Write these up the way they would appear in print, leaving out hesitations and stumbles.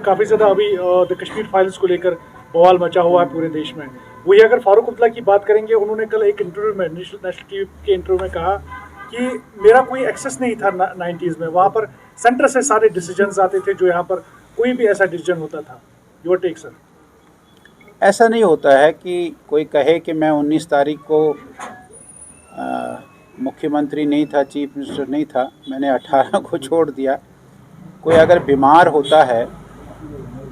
काफ़ी ज़्यादा अभी द कश्मीर फाइल्स को लेकर बवाल मचा हुआ है पूरे देश में। वही अगर फारूक अब्दुल्ला की बात करेंगे, उन्होंने कल एक इंटरव्यू में नेशनल टीवी के इंटरव्यू में कहा कि मेरा कोई एक्सेस नहीं था 90s में, वहाँ पर सेंटर से सारे डिसीजंस आते थे, जो यहाँ पर कोई भी ऐसा डिसीजन होता था। Your take sir. ऐसा नहीं होता है कि कोई कहे कि मैं 19 तारीख को मुख्यमंत्री नहीं था, चीफ मिनिस्टर नहीं था, मैंने 18 को छोड़ दिया। कोई अगर बीमार होता है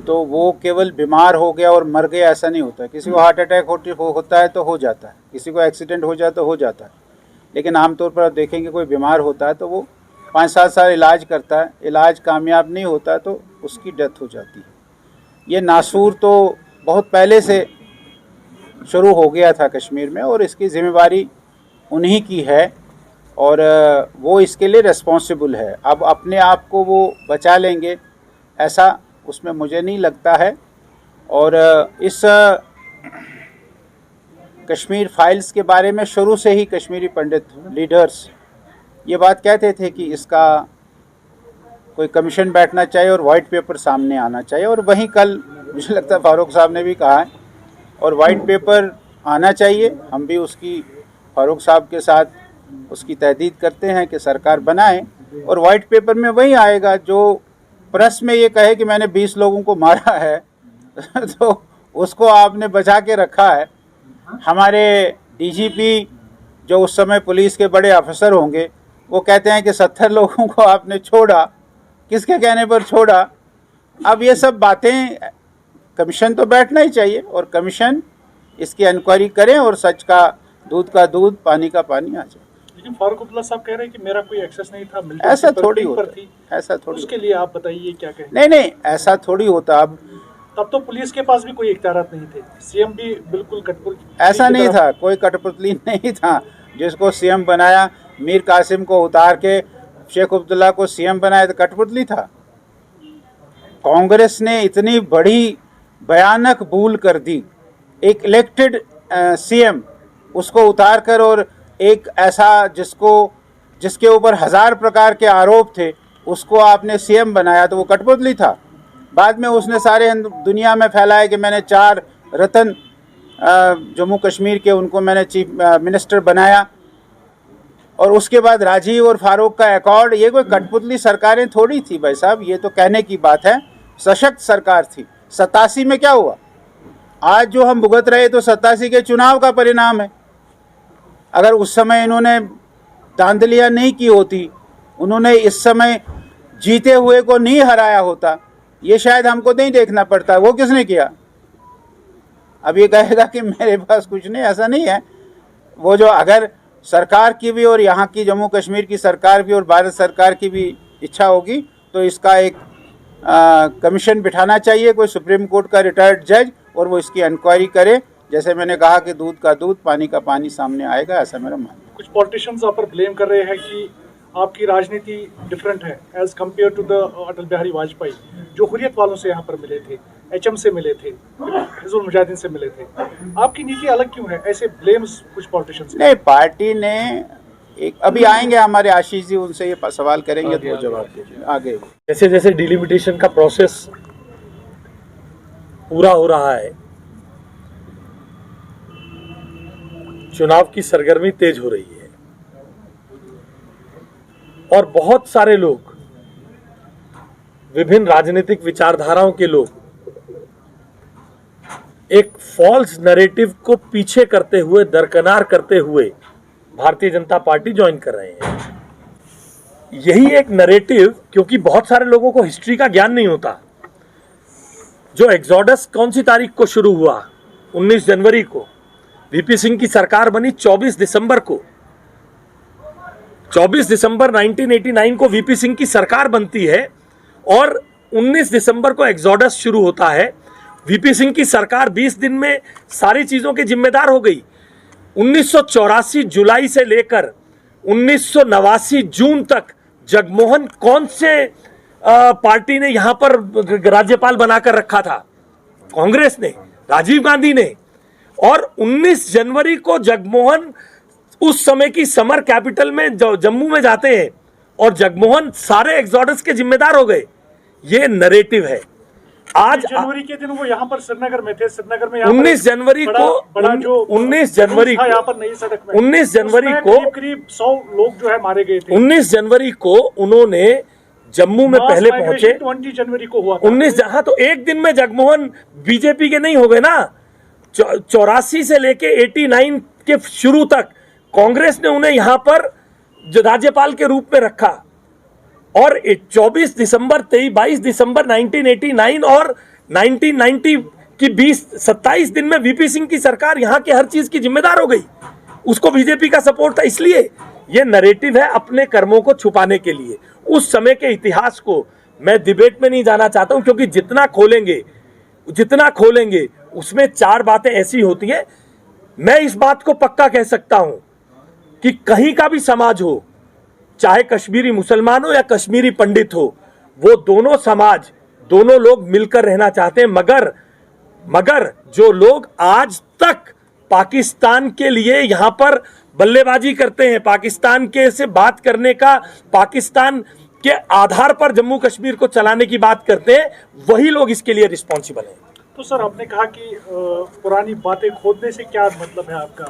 तो वो केवल बीमार हो गया और मर गया ऐसा नहीं होता है। किसी को हार्ट अटैक होता है तो हो जाता है, किसी को एक्सीडेंट हो जाए तो हो जाता है, लेकिन आमतौर पर आप देखेंगे कोई बीमार होता है तो वो 5-7 साल इलाज करता है, इलाज कामयाब नहीं होता है तो उसकी डेथ हो जाती है। ये नासूर तो बहुत पहले से शुरू हो गया था कश्मीर में और इसकी जिम्मेवारी उन्हीं की है और वो इसके लिए रिस्पॉन्सिबल है। अब अपने आप को वो बचा लेंगे ऐसा उसमें मुझे नहीं लगता है। और इस कश्मीर फाइल्स के बारे में शुरू से ही कश्मीरी पंडित लीडर्स ये बात कहते थे कि इसका कोई कमीशन बैठना चाहिए और वाइट पेपर सामने आना चाहिए, और वहीं कल मुझे लगता है फारूक साहब ने भी कहा है और वाइट पेपर आना चाहिए। हम भी उसकी फारूक साहब के साथ उसकी तहदीद करते हैं कि सरकार बनाए और वाइट पेपर में वही आएगा जो प्रेस में ये कहे कि मैंने 20 लोगों को मारा है तो उसको आपने बचा के रखा है। हमारे डीजीपी जो उस समय पुलिस के बड़े अफसर होंगे वो कहते हैं कि 70 लोगों को आपने छोड़ा, किसके कहने पर छोड़ा? अब ये सब बातें, कमीशन तो बैठना ही चाहिए और कमीशन इसकी इंक्वायरी करें और सच का दूध पानी का पानी आ जाए। लेकिन फारूक अब्दुल्ला साहब कह रहे हैं कि मेरा कोई एक्सेस नहीं था, ऐसा थोड़ी होता, ऐसा थोड़ी। उसके लिए आप बताइए क्या कहें? नहीं, ऐसा थोड़ी होता। अब तब तो पुलिस के पास भी कोई इख्तियारात नहीं थे, सीएम भी बिल्कुल कठपुतली ऐसा नहीं था, कोई कठपुतली नहीं था। जिसको सीएम बनाया, मीर कासिम को उतार के शेख अब्दुल्ला को सीएम बनाया तो कठपुतली था। कांग्रेस ने इतनी बड़ी भयानक भूल कर दी, एक इलेक्टेड सीएम उसको उतार कर और एक ऐसा जिसके ऊपर 1000 प्रकार के आरोप थे उसको आपने सीएम बनाया तो वो कठपुतली था। बाद में उसने सारे दुनिया में फैलाया कि मैंने 4 रत्न जम्मू कश्मीर के उनको मैंने चीफ मिनिस्टर बनाया, और उसके बाद राजीव और फारूक का अकॉर्ड। ये कोई कठपुतली सरकारें थोड़ी थी भाई साहब, ये तो कहने की बात है। सशक्त सरकार थी। 87 में क्या हुआ? आज जो हम भुगत रहे तो 87 के चुनाव का परिणाम है। अगर उस समय इन्होंने धांधलियाँ नहीं की होती, उन्होंने इस समय जीते हुए को नहीं हराया होता, ये शायद हमको नहीं देखना पड़ता। वो किसने किया? अब ये कहेगा कि मेरे पास कुछ नहीं, ऐसा नहीं है। वो जो अगर सरकार की भी और यहाँ की जम्मू कश्मीर की सरकार भी और भारत सरकार की भी इच्छा होगी तो इसका एक कमीशन बिठाना चाहिए, कोई सुप्रीम कोर्ट का रिटायर्ड जज, और वो इसकी इंक्वायरी करे। जैसे मैंने कहा कि दूध का दूध पानी का पानी सामने आएगा, ऐसा मेरा मानना है। कुछ पॉलिटिशियंस आप पर ब्लेम कर रहे हैं कि आपकी राजनीति डिफरेंट है as compare to the Atal Bihari Vajpayee, जो हुर्रियत वालों से यहाँ पर मिले थे, एचएम से मिले थे, हिजबुल मुजाहिदीन से मिले थे। आपकी नीति अलग क्यों है? ऐसे ब्लेम्स कुछ पॉलिटिशियंस नहीं, पार्टी ने एक अभी आएंगे हमारे आशीष जी, उनसे ये सवाल करेंगे तो जवाब दीजिए आगे। जैसे जैसे डिलिमिटेशन का प्रोसेस पूरा हो रहा है, चुनाव की सरगर्मी तेज हो रही है और बहुत सारे लोग, विभिन्न राजनीतिक विचारधाराओं के लोग एक फॉल्स नैरेटिव को पीछे करते हुए, दरकिनार करते हुए भारतीय जनता पार्टी ज्वाइन कर रहे हैं। यही एक नैरेटिव, क्योंकि बहुत सारे लोगों को हिस्ट्री का ज्ञान नहीं होता। जो एक्सोडस कौन सी तारीख को शुरू हुआ? 19 जनवरी को। वीपी सिंह की सरकार बनी 24 दिसंबर को। 24 दिसंबर 1989 को वीपी सिंह की सरकार बनती है और 19 दिसंबर को एक्सोडस शुरू होता है। वीपी सिंह की सरकार 20 दिन में सारी चीजों की जिम्मेदार हो गई। 1984 जुलाई से लेकर 1989 जून तक जगमोहन कौन से पार्टी ने यहां पर राज्यपाल बनाकर रखा था? कांग्रेस ने, राजीव गांधी ने। और 19 जनवरी को जगमोहन उस समय की समर कैपिटल में जम्मू में जाते हैं और जगमोहन सारे एक्सोडस के जिम्मेदार हो गए। ये नरेटिव है। आज जनवरी के दिन वो यहाँ पर श्रीनगर में थे, श्रीनगर में 19 जनवरी को 19 जनवरी यहाँ पर नई सड़क में 19 जनवरी को करीब 100 लोग जो है मारे गए थे। 19 जनवरी को उन्होंने जम्मू में पहले पहुंचे, 20 जनवरी को हुआ था। 19 जहां तो एक दिन में जगमोहन बीजेपी के नहीं हो गए ना, 84 से लेके 89 के शुरू तक कांग्रेस ने उन्हें यहां पर जो राज्यपाल के रूप में रखा, और 24 दिसंबर 22 दिसंबर 1989 और 1990 की 27 दिन में वीपी सिंह की सरकार यहां के हर चीज की जिम्मेदार हो गई। उसको बीजेपी का सपोर्ट था। इसलिए यह नैरेटिव है अपने कर्मों को छुपाने के लिए। उस समय के इतिहास को मैं डिबेट में नहीं जाना चाहता हूं, क्योंकि जितना खोलेंगे उसमें 4 बातें ऐसी होती हैं। मैं इस बात को पक्का कह सकता हूं कि कहीं का भी समाज हो, चाहे कश्मीरी मुसलमान हो या कश्मीरी पंडित हो, वो दोनों समाज, दोनों लोग मिलकर रहना चाहते हैं। मगर जो लोग आज तक पाकिस्तान के लिए यहां पर बल्लेबाजी करते हैं, पाकिस्तान के से बात करने का, पाकिस्तान के आधार पर जम्मू कश्मीर को चलाने की बात करते हैं, वही लोग इसके लिए रिस्पॉन्सिबल हैं। तो सर, आपने कहा कि पुरानी बातें खोदने से क्या मतलब है आपका?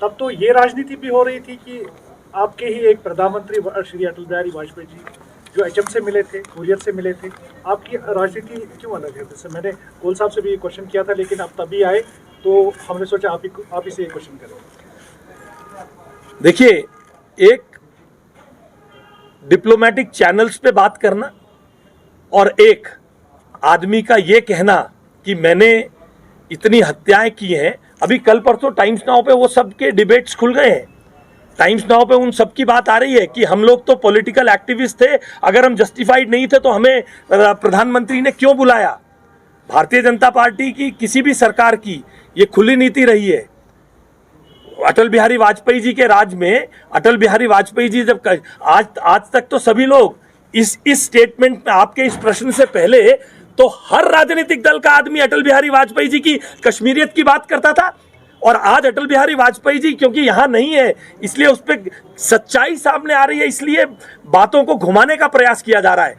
तब तो ये राजनीति भी हो रही थी कि आपके ही एक प्रधानमंत्री श्री अटल बिहारी वाजपेयी जी जो एचएम से मिले थे, कुरियर से मिले थे, आपकी राजनीति क्यों अलग है? जैसे मैंने कोल साहब से भी ये क्वेश्चन किया था, लेकिन आप तभी आए तो हमने सोचा आप इसे क्वेश्चन करें। देखिए, एक डिप्लोमेटिक चैनल्स पे बात करना और एक आदमी का ये कहना कि मैंने इतनी हत्याएं की हैं, अभी कल परसों टाइम्स नाउ पे वो सब के डिबेट्स खुल गए हैं। टाइम्स नाउ पे उन सब की बात आ रही है कि हम लोग तो पॉलिटिकल एक्टिविस्ट थे, अगर हम जस्टिफाइड नहीं थे तो हमें प्रधानमंत्री ने क्यों बुलाया। भारतीय जनता पार्टी की किसी भी सरकार की ये खुली नीति रही है। अटल बिहारी वाजपेयी जी के राज में, अटल बिहारी वाजपेयी जी जब आज तक तो सभी लोग इस स्टेटमेंट में, आपके इस प्रश्न से पहले तो हर राजनीतिक दल का आदमी अटल बिहारी वाजपेयी जी की कश्मीरियत की बात करता था, और आज अटल बिहारी वाजपेयी जी क्योंकि यहां नहीं है इसलिए उस पर सच्चाई सामने आ रही है, इसलिए बातों को घुमाने का प्रयास किया जा रहा है।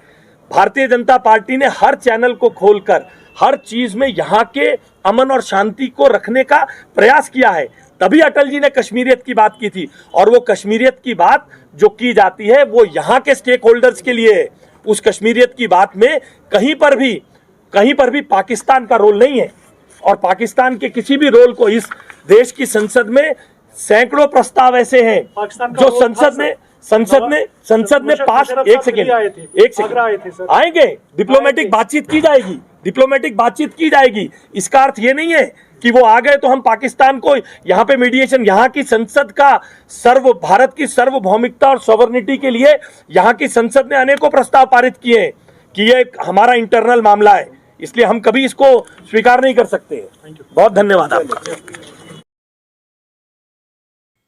भारतीय जनता पार्टी ने हर चैनल को खोलकर हर चीज में यहां के अमन और शांति को रखने का प्रयास किया है। तभी अटल जी ने कश्मीरियत की बात की थी, और वो कश्मीरियत की बात जो की जाती है वो यहां के स्टेक होल्डर्स के लिए है। उस कश्मीरियत की बात में कहीं पर भी पाकिस्तान का रोल नहीं है, और पाकिस्तान के किसी भी रोल को इस देश की संसद में सैकड़ों प्रस्ताव ऐसे हैं जो संसद में पास, एक सेकेंड आएंगे, डिप्लोमेटिक बातचीत की जाएगी। इसका अर्थ ये नहीं है कि वो आ गए तो हम पाकिस्तान को यहाँ पे मीडिएशन, यहाँ की संसद का भारत की सार्वभौमिकता और सॉवरेनिटी के लिए यहाँ की संसद ने अनेकों प्रस्ताव पारित किए हैं कि ये हमारा इंटरनल मामला है, इसलिए हम कभी इसको स्वीकार नहीं कर सकते। बहुत धन्यवाद आपका।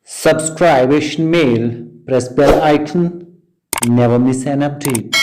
Subscribe Asian Mail, press bell icon, never miss an update.